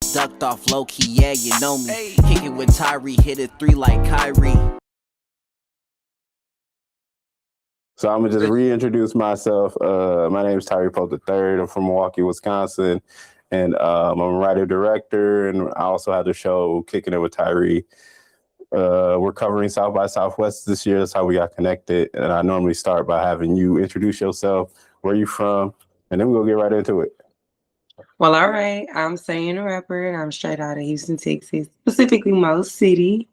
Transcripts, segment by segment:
Ducked off low key, yeah, you know me. Kickin' with Tyree, hit it 3 like Kyrie. So I'm gonna just reintroduce myself. My name is Tyree Pope III. I'm from Milwaukee, Wisconsin, and I'm a writer director, and I also have the show Kickin' It With Tyree. We're covering South by Southwest this year. That's how we got connected. And I normally start by having you introduce yourself, where you from, and then we'll get right into it. Well, all right. I'm SunnithaRapper, and I'm straight out of Houston, Texas, specifically Mo City.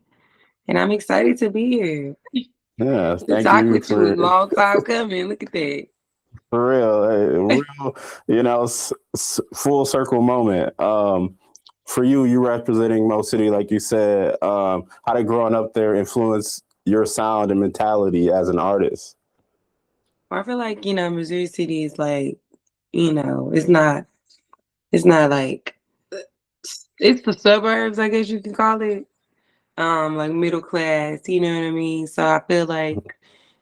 And I'm excited to be here. Yeah, To thank talk you with you. for Long time coming. Look at that. real, full circle moment. For you representing Mo City, like you said, how did growing up there influence your sound and mentality as an artist? Well, I feel like, Missouri City is like, it's not like, it's the suburbs, I guess you can call it. Like middle class, you know what I mean? So I feel like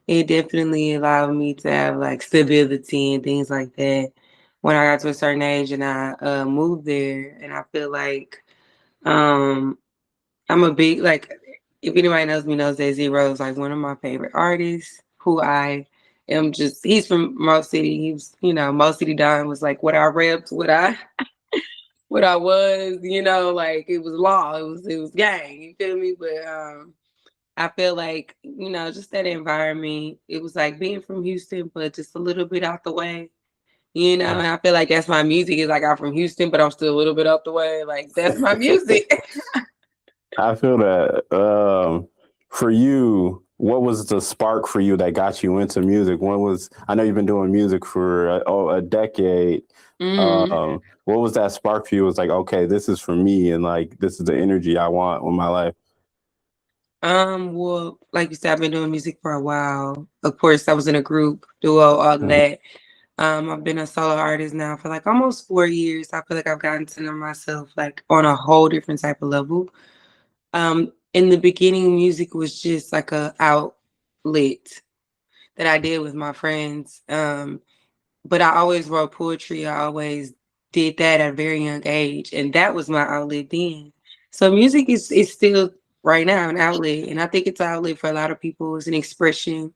it definitely allowed me to have like stability and things like that when I got to a certain age and I moved there. And I feel like um I'm a big like if anybody knows me knows that Zero is like one of my favorite artists who I am just he's from Mo City. He was, Mo City Don was like what I repped, what I was, like it was law, it was gang, you feel me? But I feel like, just that environment, it was like being from Houston, but just a little bit out the way, and I feel like that's my music is like I'm from Houston, but I'm still a little bit out the way. Like that's my music. I feel that. For you, what was the spark for you that got you into music? I know you've been doing music for a decade. Mm. What was that spark for you? It was like, okay, this is for me, and like this is the energy I want in my life. Well, like you said, I've been doing music for a while. Of course, I was in a group, duo, all of Mhm. that. I've been a solo artist now for like almost 4 years. I feel like I've gotten to know myself like on a whole different type of level. In the beginning, music was just like a outlet that I did with my friends. But I always wrote poetry. I always did that at a very young age, and that was my outlet then. So music is still right now an outlet, and I think it's an outlet for a lot of people. It's an expression.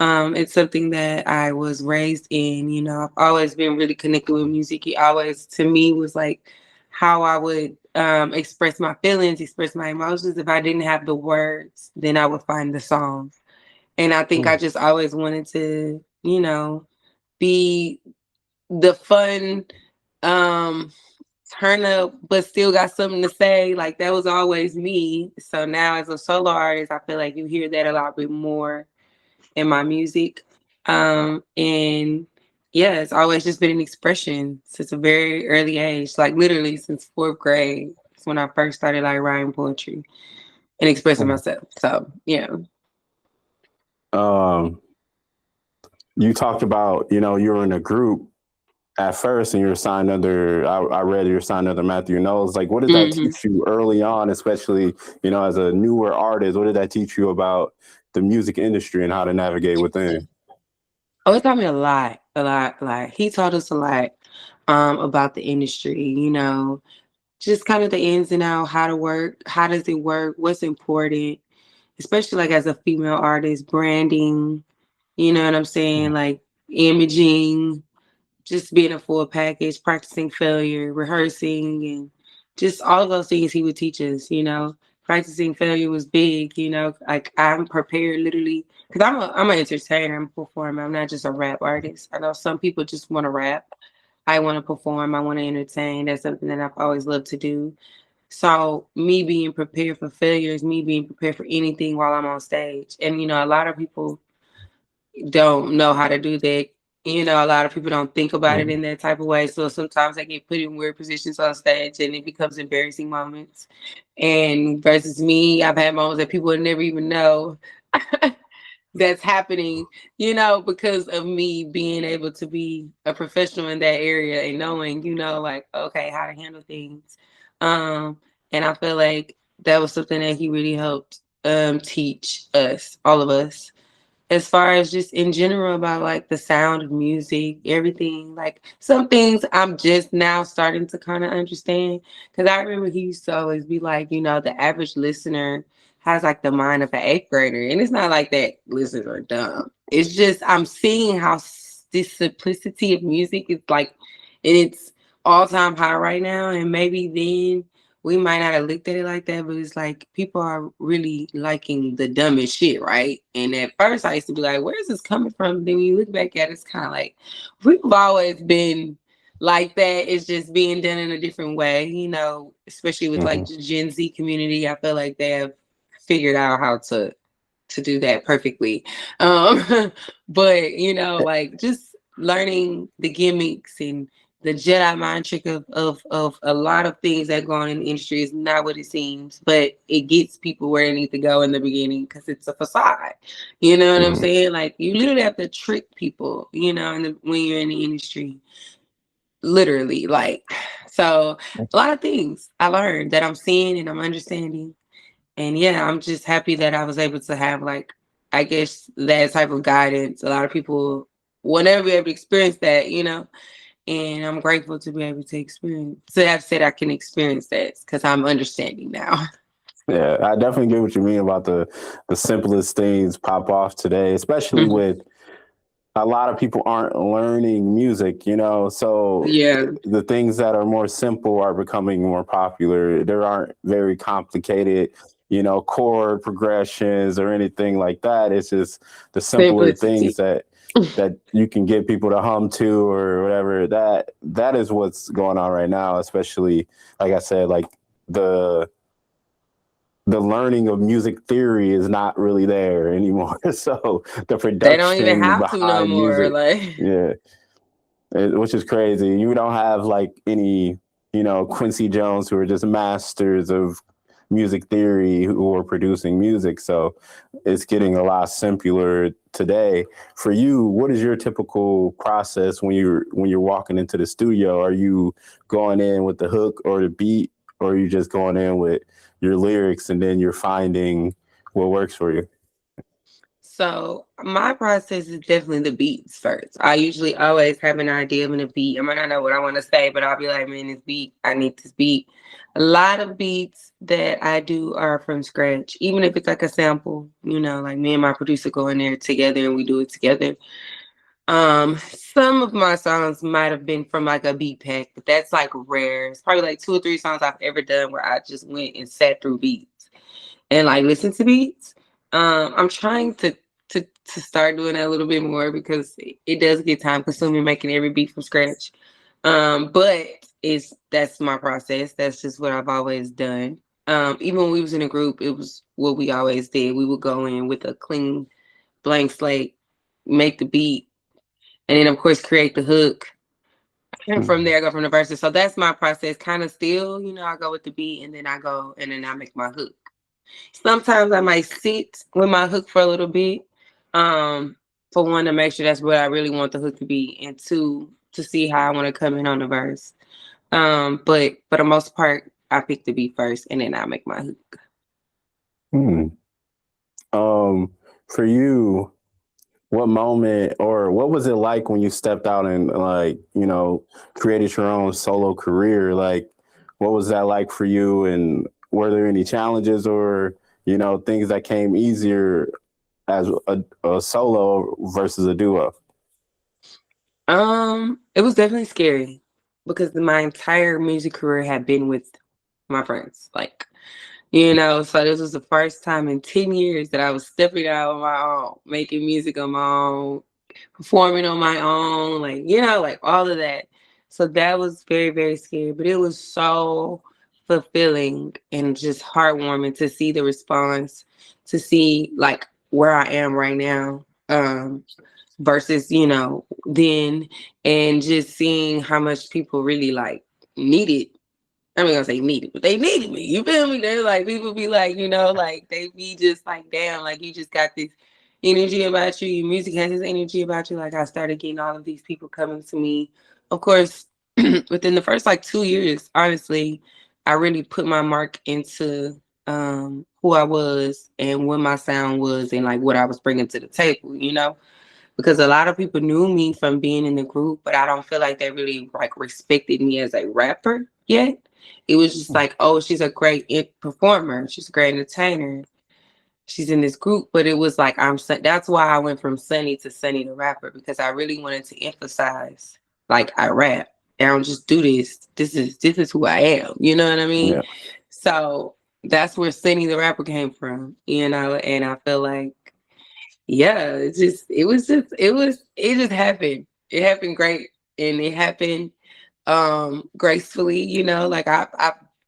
It's something that I was raised in. I've always been really connected with music. It always, to me, was like how I would express my feelings, express my emotions. If I didn't have the words, then I would find the songs. And I think I just always wanted to, be the fun, um, turn up, but still got something to say. Like that was always me. So now as a solo artist, I feel like you hear that a lot bit more in my music. And yeah, it's always just been an expression since a very early age, like literally since fourth grade. It's when I first started like writing poetry and expressing myself. So yeah. Um, you talked about, you were in a group at first and you're signed under, I read you're signed under Mathew Knowles. Like, what did that Hmm. teach you early on, especially, as a newer artist? What did that teach you about the music industry and how to navigate within? Oh, it taught me a lot, a lot, a lot. He taught us a lot about the industry, just kind of the ins and out, how to work, how does it work, what's important, especially like as a female artist, branding, you know what I'm saying? Like imaging, just being a full package, practicing failure, rehearsing, and just all of those things he would teach us, Practicing failure was big, like I'm prepared literally because I'm an entertainer, I'm a performer, I'm not just a rap artist. I know some people just want to rap. I want to perform, I want to entertain. That's something that I've always loved to do. So me being prepared for failure is me being prepared for anything while I'm on stage. And a lot of people don't know how to do that. A lot of people don't think about it in that type of way. So sometimes I get put in weird positions on stage and it becomes embarrassing moments. And versus me, I've had moments that people would never even know that's happening, because of me being able to be a professional in that area and knowing, like, okay, how to handle things. And I feel like that was something that he really helped teach us, all of us, as far as just in general about like the sound of music, everything. Like some things I'm just now starting to kind of understand. Because I remember he used to always be like, the average listener has like the mind of an eighth grader. And it's not like that listeners are dumb. It's just I'm seeing how this simplicity of music is like in its all-time high right now. And maybe then we might not have looked at it like that, but it's like people are really liking the dumbest shit, right? And at first I used to be like, where is this coming from? Then when you look back at it, it's kind of like we've always been like that. It's just being done in a different way, especially with like the Gen Z community. I feel like they have figured out how to do that perfectly. But like just learning the gimmicks and the Jedi mind trick of a lot of things that go on in the industry is not what it seems, but it gets people where they need to go in the beginning because it's a facade. You know what I'm saying? Like you literally have to trick people, when you're in the industry. Literally, like so a lot of things I learned that I'm seeing and I'm understanding. And yeah, I'm just happy that I was able to have like, I guess that type of guidance. A lot of people will never be able to experience that, and I'm grateful to be able to have said I can experience that because I'm understanding now. Yeah, I definitely get what you mean about the simplest things pop off today, especially with a lot of people aren't learning music, so Yeah. the things that are more simple are becoming more popular. There aren't very complicated, chord progressions or anything like that. It's just the simpler things that you can get people to hum to or whatever. That is what's going on right now, especially, like I said, like the learning of music theory is not really there anymore. So the They don't even production have to no behind more. music, Like, yeah, which is crazy. You don't have like any, Quincy Jones who are just masters of music theory who are producing music. So it's getting a lot simpler today. For you, what is your typical process when you're walking into the studio? Are you going in with the hook or the beat, or are you just going in with your lyrics and then you're finding what works for you? so my process is definitely the beats first. I usually always have an idea of a beat. I might not know what I want to say, but I'll be like, man, this beat, I need this beat. A lot of beats that I do are from scratch, even if it's like a sample, like me and my producer go in there together and we do it together. Some of my songs might have been from like a beat pack, but that's like rare. It's probably like 2 or 3 songs I've ever done where I just went and sat through beats and like listened to beats. I'm trying to start doing that a little bit more because it does get time consuming making every beat from scratch. But that's my process. That's just what I've always done. Even when we was in a group, it was what we always did. We would go in with a clean blank slate, make the beat, and then of course create the hook. And from there I go from the verses. So that's my process kind of still, I go with the beat and then I make my hook. Sometimes I might sit with my hook for a little bit. For one, to make sure that's what I really want the hook to be, and two, to see how I want to come in on the verse. But for the most part, I pick the beat first and then I make my hook. For you, what moment or what was it like when you stepped out and like, created your own solo career? Like, what was that like for you? And were there any challenges or, things that came easier as a solo versus a duo? It was definitely scary because my entire music career had been with my friends. Like, so this was the first time in 10 years that I was stepping out on my own, making music on my own, performing on my own, like all of that. So that was very, very scary, but it was so fulfilling and just heartwarming to see the response, to see like where I am right now. Versus, then, and just seeing how much people really like needed. I'm not gonna say needed, but they needed me. You feel me? They're like, people be like, like they be just like, damn, like you just got this energy about you. Your music has this energy about you. Like I started getting all of these people coming to me. Of course, within the first like 2 years, honestly, I really put my mark into who I was and what my sound was and like what I was bringing to the table, you know? Because a lot of people knew me from being in the group, but I don't feel like they really like respected me as a rapper yet. It was just like, oh, she's a great performer. She's a great entertainer. She's in this group, but it was like that's why I went from Sunny to Sunny the Rapper, because I really wanted to emphasize like I rap. I don't just do this. This is who I am. You know what I mean? Yeah. So that's where Sunny the Rapper came from, you know, and I feel like, yeah, it just happened. It happened great, and it happened gracefully, you know, like I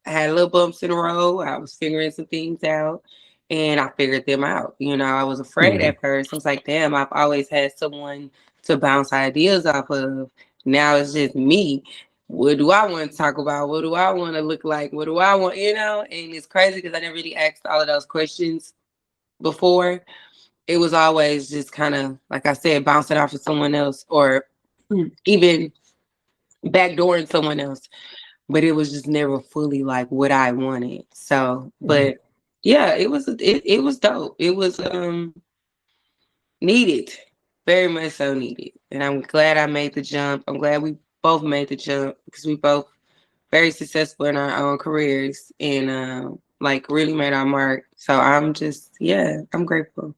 had little bumps in the road. I was figuring some things out and I figured them out. You know, I was afraid at first. I was like, damn, I've always had someone to bounce ideas off of. Now it's just me. What do I want to talk about? What do I want to look like? What do I want, you know? And it's crazy because I never really asked all of those questions before. It was always just kind of, like I said, bouncing off of someone else or even backdooring someone else, but it was just never fully like what I wanted. So, but yeah, it was dope. It was needed, very much so needed, and I'm glad I made the jump. I'm glad we both made the jump because we both very successful in our own careers and like really made our mark. So I'm just, yeah, I'm grateful.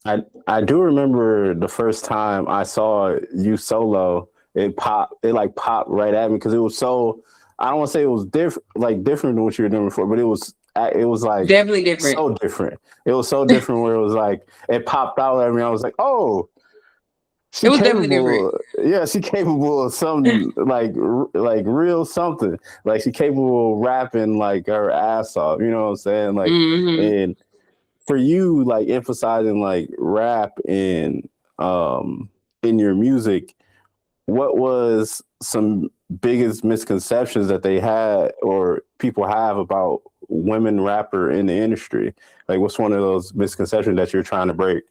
I do remember the first time I saw you solo. It like popped right at me because it was so. I don't want to say it was different than what you were doing before, but it was like Definitely different. so different. It was so different where it was like it popped out at me. I was like, oh, It was definitely different. Yeah, she capable of something like real something. Like she capable of rapping like her ass off. You know what I'm saying? Like and for you, like emphasizing like rap in your music, what was some biggest misconceptions that they had or people have about women rapper in the industry? Like what's one of those misconceptions that you're trying to break?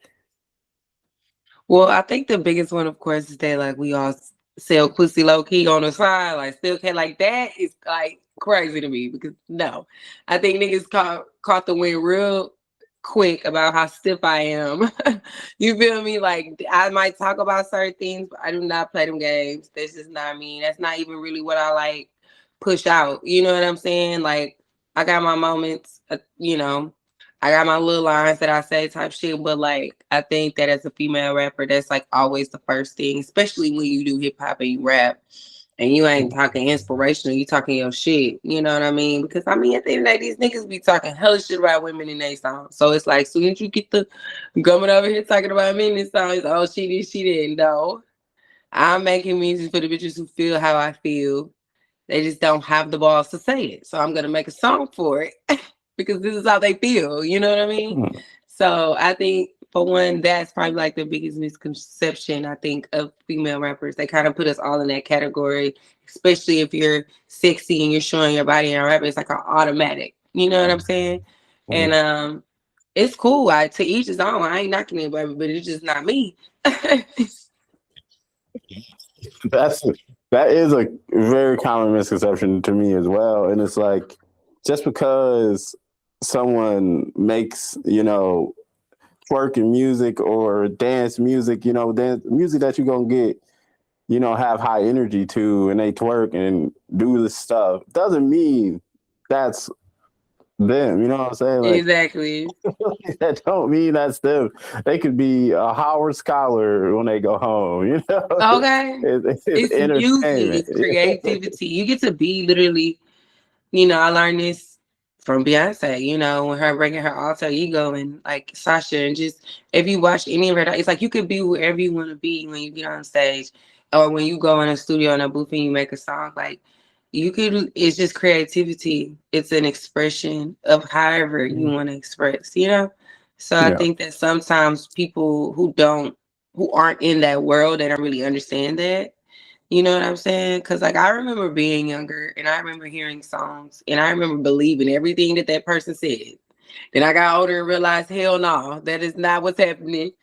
Well, I think the biggest one, of course, is that like we all sell pussy low key on the side, like still can't, like that is like crazy to me because no, I think niggas caught the wind real quick about how stiff I am. You feel me? Like I might talk about certain things, but I do not play them games. That's just not me. That's not even really what I like push out. You know what I'm saying? Like I got my moments, you know. I got my little lines that I say type shit, but like I think that as a female rapper, that's like always the first thing, especially when you do hip hop and you rap and you ain't talking inspirational, you talking your shit. You know what I mean? Because I mean, at the end of the day, these niggas be talking hella shit about women in their songs. So it's like, soon as you get the coming over here talking about men in this song, it's oh she didn't know. I'm making music for the bitches who feel how I feel. They just don't have the balls to say it. So I'm gonna make a song for it because this is how they feel. You know what I mean? So I think for one, that's probably like the biggest misconception I think of female rappers. They kind of put us all in that category, especially if you're sexy and you're showing your body in a rap. It's like an automatic. You know what I'm saying? And it's cool. To each his own. I ain't knocking anybody, but it's just not me. That is a very common misconception to me as well. And it's like, just because someone makes, you know, twerking music or dance music, you know, dance music that you're going to get, you know, have high energy to, and they twerk and do this stuff, doesn't mean that's them. You know what I'm saying? Like, exactly. That don't mean that's them. They could be a Howard scholar when they go home. You know? Okay. It's music. It's creativity. You get to be literally, you know, I learned this from Beyonce, you know, when her bringing her alter ego and like Sasha, and just if you watch any of her, it's like you could be wherever you want to be when you get on stage or when you go in a studio in a booth and you make a song. Like you could, it's just creativity. It's an expression of however you want to express, you know? So I think that sometimes people who aren't in that world, they don't really understand that. You know what I'm saying? Because like I remember being younger and I remember hearing songs and I remember believing everything that person said. Then I got older and realized, hell no, that is not what's happening.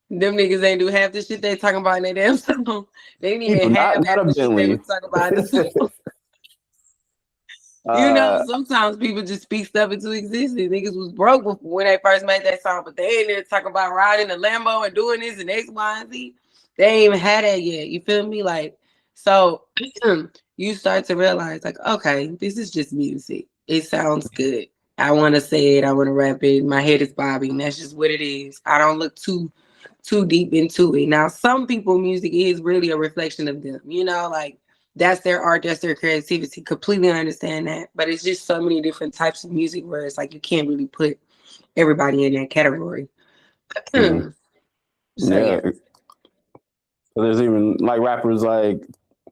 Them niggas ain't do half the shit they talking about in their damn song. They didn't even have half the shit they was talking about in the song. Sometimes people just speak stuff into existence. Niggas was broke when they first made that song, but they ain't there talking about riding a Lambo and doing this and X, Y, and Z. They ain't even had that yet. You feel me? Like, so you start to realize, like, okay, this is just music. It sounds good. I want to say it. I want to rap it. My head is bobbing. That's just what it is. I don't look too deep into it. Now, some people, music is really a reflection of them. Like, that's their art, that's their creativity. Completely understand that. But it's just so many different types of music where it's like you can't really put everybody in that category. Mm-hmm. So, yeah. So there's even like rappers like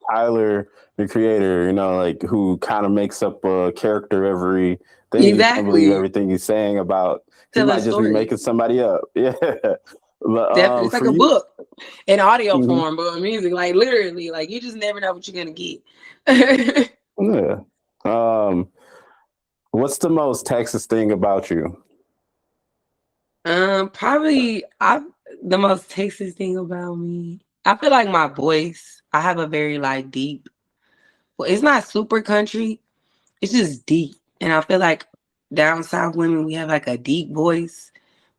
Tyler, the creator, like who kind of makes up a character every thing. You can't believe everything he's saying about. He might just be making somebody up. Yeah. But, definitely. It's like a book in audio form, but in music, like literally, like you just never know what you're gonna get. Yeah. What's the most Texas thing about you? Probably the most Texas thing about me. I feel like my voice. I have a very like deep. Well, it's not super country. It's just deep, and I feel like down south women we have like a deep voice.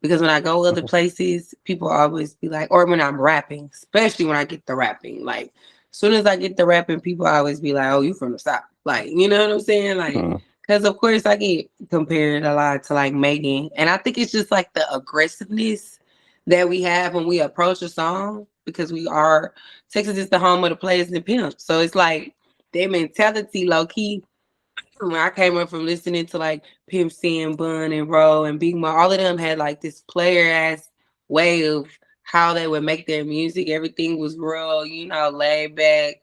Because when I go other places, people always be like, or when I'm rapping, especially when I get the rapping, like as soon as I get the rapping, people always be like, "Oh, you from the South?" Like, you know what I'm saying? Like, because of course I get compared a lot to like Megan, and I think it's just like the aggressiveness that we have when we approach a song. Because Texas is the home of the players and pimps, so it's like their mentality, low key. When I came up from listening to like Pimp C and Bun and Ro and Big Mo, all of them had like this player ass way of how they would make their music. Everything was real, laid back,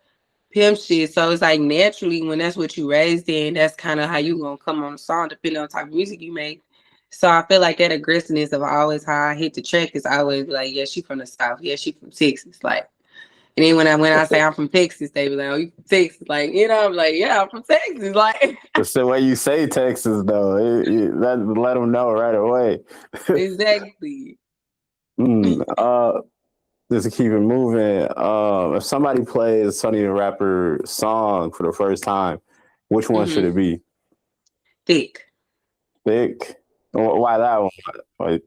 pimp shit. So it's like naturally when that's what you raised in, that's kind of how you gonna come on the song, depending on the type of music you make. So I feel like that aggressiveness of always how I hit the track is always like, yeah, she from the South, yeah, she from Texas, like. And then when I say I'm from Texas, they be like, "Oh, you from Texas?" Like, I'm like, "Yeah, I'm from Texas." Like, it's the way you say Texas, though. Let them know right away. Exactly. Just to keep it moving. If somebody plays SunnithaRapper song for the first time, which one should it be? Thick. Thick. Why that one? Like,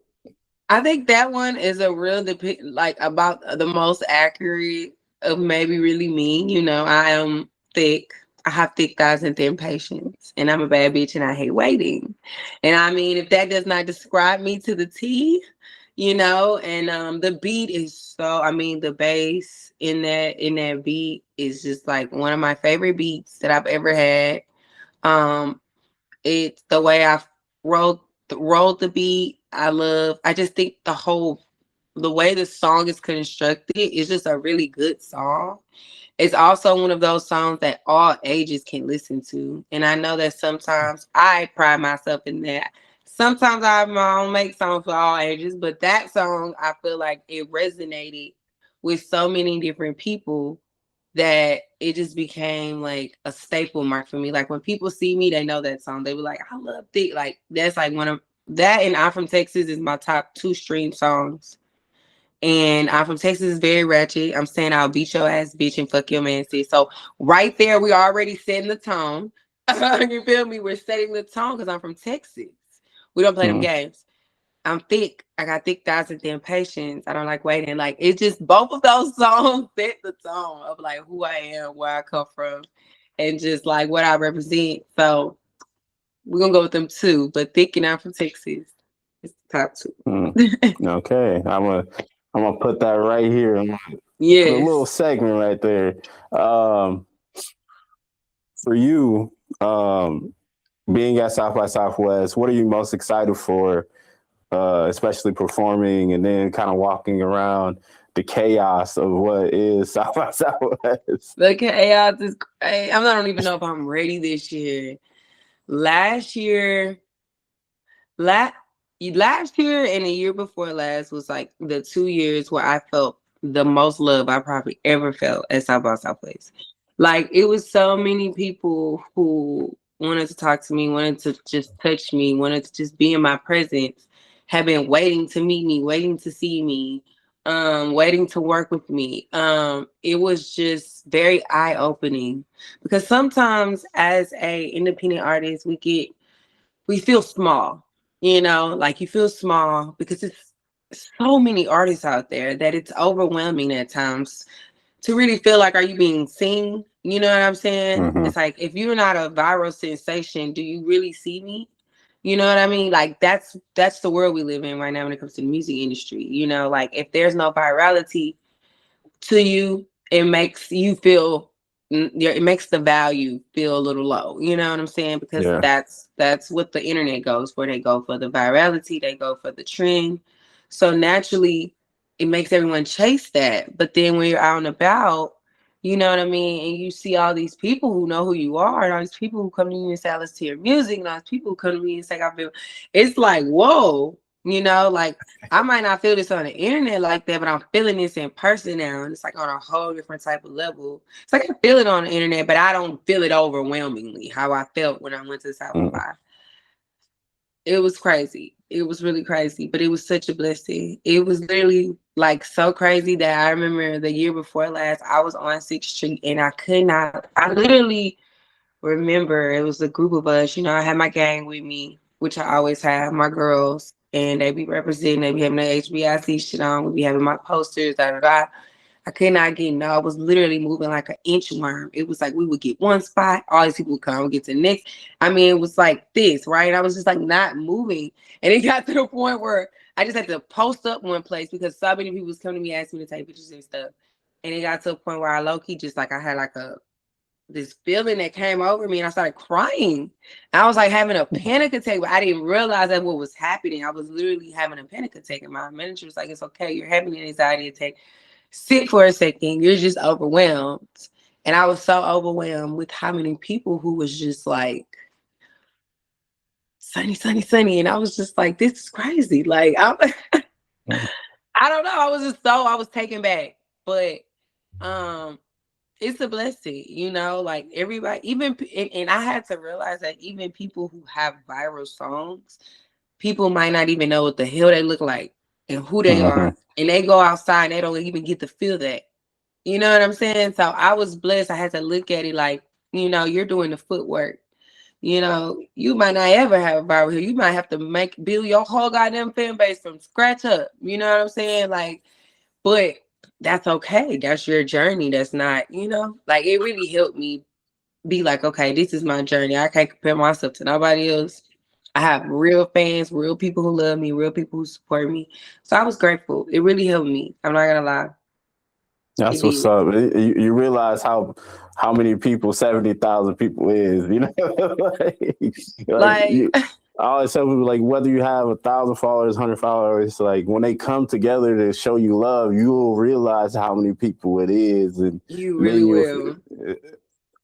I think that one is a real like about the most accurate of maybe really me. I am thick. I have thick thighs and thin patience, and I'm a bad bitch, and I hate waiting. And I mean, if that does not describe me to the T, and the beat is so. I mean, the bass in that beat is just like one of my favorite beats that I've ever had. It's the way I rolled the beat. I just think the way the song is constructed is just a really good song. It's also one of those songs that all ages can listen to. And I know that sometimes I pride myself in that. Sometimes I don't make songs for all ages, but that song, I feel like it resonated with so many different people that it just became like a staple mark for me. Like when people see me, they know that song. They were like, "I love Thick." Like that's like one of that, and I'm from Texas is my top 2 stream songs. And I'm from Texas is very ratchet. I'm saying I'll beat your ass, bitch, and fuck your man, sis. So right there, we already setting the tone. You feel me? We're setting the tone because I'm from Texas. We don't play them games. I'm thick. I got thick thighs and thin patience. I don't like waiting. Like it's just both of those songs set the tone of like who I am, where I come from, and just like what I represent. So we're gonna go with them too. But thick and I'm from Texas. It's the top 2. Okay, I'm gonna put that right here. Yes. A little segment right there. For you, being at South by Southwest, what are you most excited for? Especially performing and then kind of walking around the chaos of what is South by Southwest. The chaos is crazy. I don't even know if I'm ready this year. Last year and the year before last was like the 2 years where I felt the most love I probably ever felt at South by Southwest. Like it was so many people who wanted to talk to me, wanted to just touch me, wanted to just be in my presence, have been waiting to meet me, waiting to see me. waiting to work with me. It was just very eye-opening because sometimes as a independent artist, we feel small, like you feel small because it's so many artists out there that it's overwhelming at times to really feel like, are you being seen? You know what I'm saying? Mm-hmm. It's like, if you're not a viral sensation, do you really see me? You know what I mean? Like that's the world we live in right now when it comes to the music industry. Like if there's no virality to you, it makes you feel it makes the value feel a little low. You know what I'm saying? Because Yeah. that's what the internet goes for. They go for the virality, they go for the trend. So naturally it makes everyone chase that. But then when you're out and about, you know what I mean? And you see all these people who know who you are, and all these people who come to you and say, I listen to your music, and all these people who come to me and say, I feel, it's like, whoa, like I might not feel this on the internet like that, but I'm feeling this in person now. And it's like on a whole different type of level. It's like I feel it on the internet, but I don't feel it overwhelmingly how I felt when I went to South by. It was crazy. It was really crazy, but it was such a blessing. It was literally like so crazy that I remember the year before last, I was on 6th Street and I literally remember it was a group of us. I had my gang with me, which I always have, my girls, and they be representing, they be having their HBIC shit on, we be having my posters, da da da. I could not get no. I was literally moving like an inchworm. It was like we would get one spot, all these people would come, get to the next. I mean, it was like this, right? I was just like not moving. And it got to the point where I just had to post up one place because so many people was coming to me asking me to take pictures and stuff. And it got to a point where I low-key just like I had like this feeling that came over me and I started crying. I was like having a panic attack, but I didn't realize that what was happening. I was literally having a panic attack. And my manager was like, it's okay, you're having an anxiety attack. Sit for a second, you're just overwhelmed. And I was so overwhelmed with how many people who was just like, Sunny, Sunny, Sunny. And I was just like, this is crazy. Like, I don't know. I was taken back. But it's a blessing, like everybody, even, and I had to realize that even people who have viral songs, people might not even know what the hell they look like and who they are. And they go outside and they don't even get to feel that. You know what I'm saying? So I was blessed. I had to look at it like, you're doing the footwork. You might not ever have a viral hit. You might have to build your whole goddamn fan base from scratch up. You know what I'm saying? Like, but that's okay. That's your journey. That's not, like it really helped me be like, okay, this is my journey. I can't compare myself to nobody else. I have real fans, real people who love me, real people who support me. So I was grateful. It really helped me. I'm not gonna lie. That's what's up. You realize how many people 70,000 people is, I always tell people, like, whether you have 1,000 followers, 100 followers, like when they come together to show you love, you will realize how many people it is, and you really will.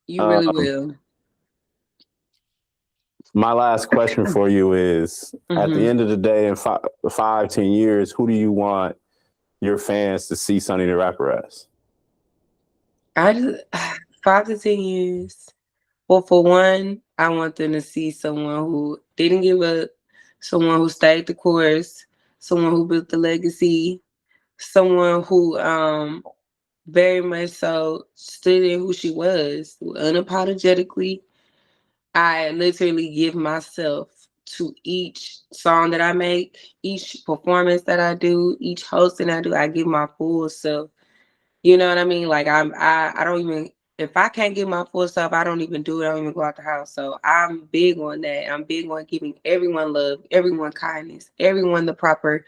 You really will. My last question for you is: at the end of the day, in 5-10 years, who do you want your fans to see SunnithaRapper as? 5 to 10 years. Well, for one, I want them to see someone who didn't give up, someone who stayed the course, someone who built the legacy, someone who very much so stood in who she was, unapologetically. I literally give myself to each song that I make, each performance that I do, each hosting I do. I give my full self. You know what I mean? Like I don't even, if I can't give my full self, I don't even do it. I don't even go out the house. So I'm big on that. I'm big on giving everyone love, everyone kindness, everyone the proper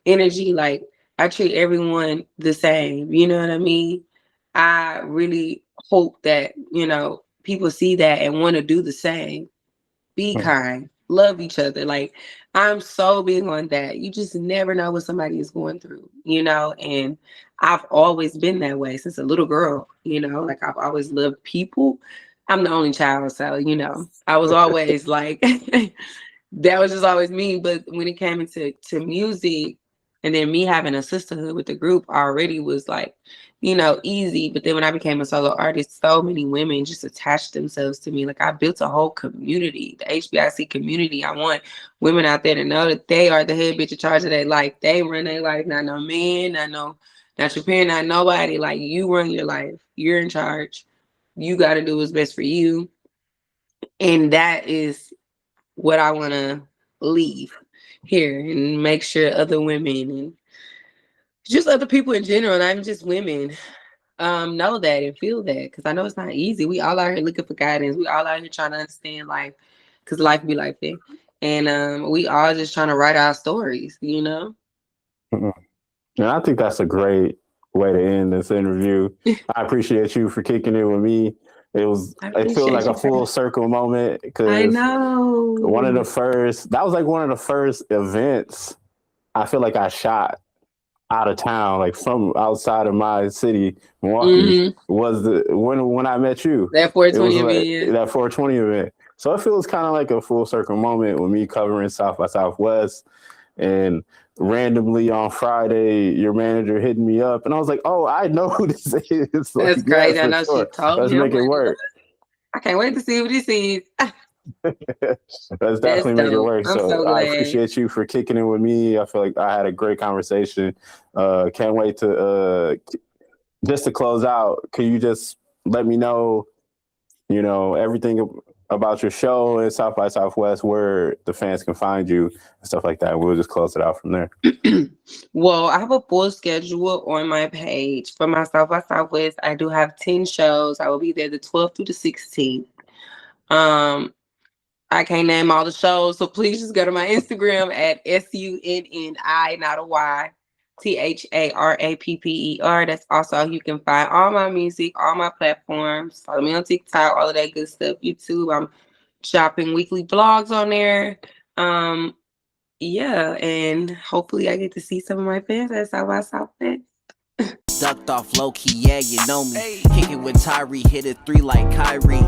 energy. Like I treat everyone the same. You know what I mean? I really hope that, people see that and want to do the same. Be kind, love each other. Like I'm so big on that. You just never know what somebody is going through, and I've always been that way since a little girl, like I've always loved people. I'm the only child, so I was always like that was just always me. But when it came into music, and then me having a sisterhood with the group already was like, you know, easy. But then when I became a solo artist, so many women just attached themselves to me. Like, I built a whole community, the HBIC community. I want women out there to know that they are the head bitch in charge of their life. They run their life, not no man, not your parent, not nobody. Like, you run your life. You're in charge. You got to do what's best for you. And that is what I want to leave here and make sure other women and just other people in general, not even just women, know that and feel that. Because I know it's not easy. We all out here looking for guidance. We all out here trying to understand life, because life be like that. And we all just trying to write our stories, you know? And I think that's a great way to end this interview. I appreciate you for kicking it with me. It feels like a full circle moment, because I know. that was like one of the first events I feel like I shot out of town, like from outside of my city, Milwaukee, was when I met you. That 420 event. That 420 event. So it feels kind of like a full circle moment with me covering South by Southwest, and randomly on Friday, your manager hitting me up, and I was like, "Oh, I know who this is." Like, that's crazy. I know sure. She told Let's me. make it work. I can't wait to see what this is. Let's definitely make it work. So I appreciate you for kicking it with me. I feel like I had a great conversation. Can't wait to just to close out. Can you just let me know, everything about your show and South by Southwest, where the fans can find you and stuff like that? We'll just close it out from there. Well, I have a full schedule on my page for my South by Southwest. I do have 10 shows. I will be there the 12th through the 16th. I can't name all the shows, so please just go to my Instagram at SUNNI, not a Y, THARAPPER. That's also how you can find all my music, all my platforms. Follow me on TikTok, all of that good stuff. YouTube, I'm dropping weekly vlogs on there. Yeah, and hopefully I get to see some of my fans at South by Southwest. Ducked off low key, yeah, you know me. Kick it with Tyree, hit it 3 like Kyrie.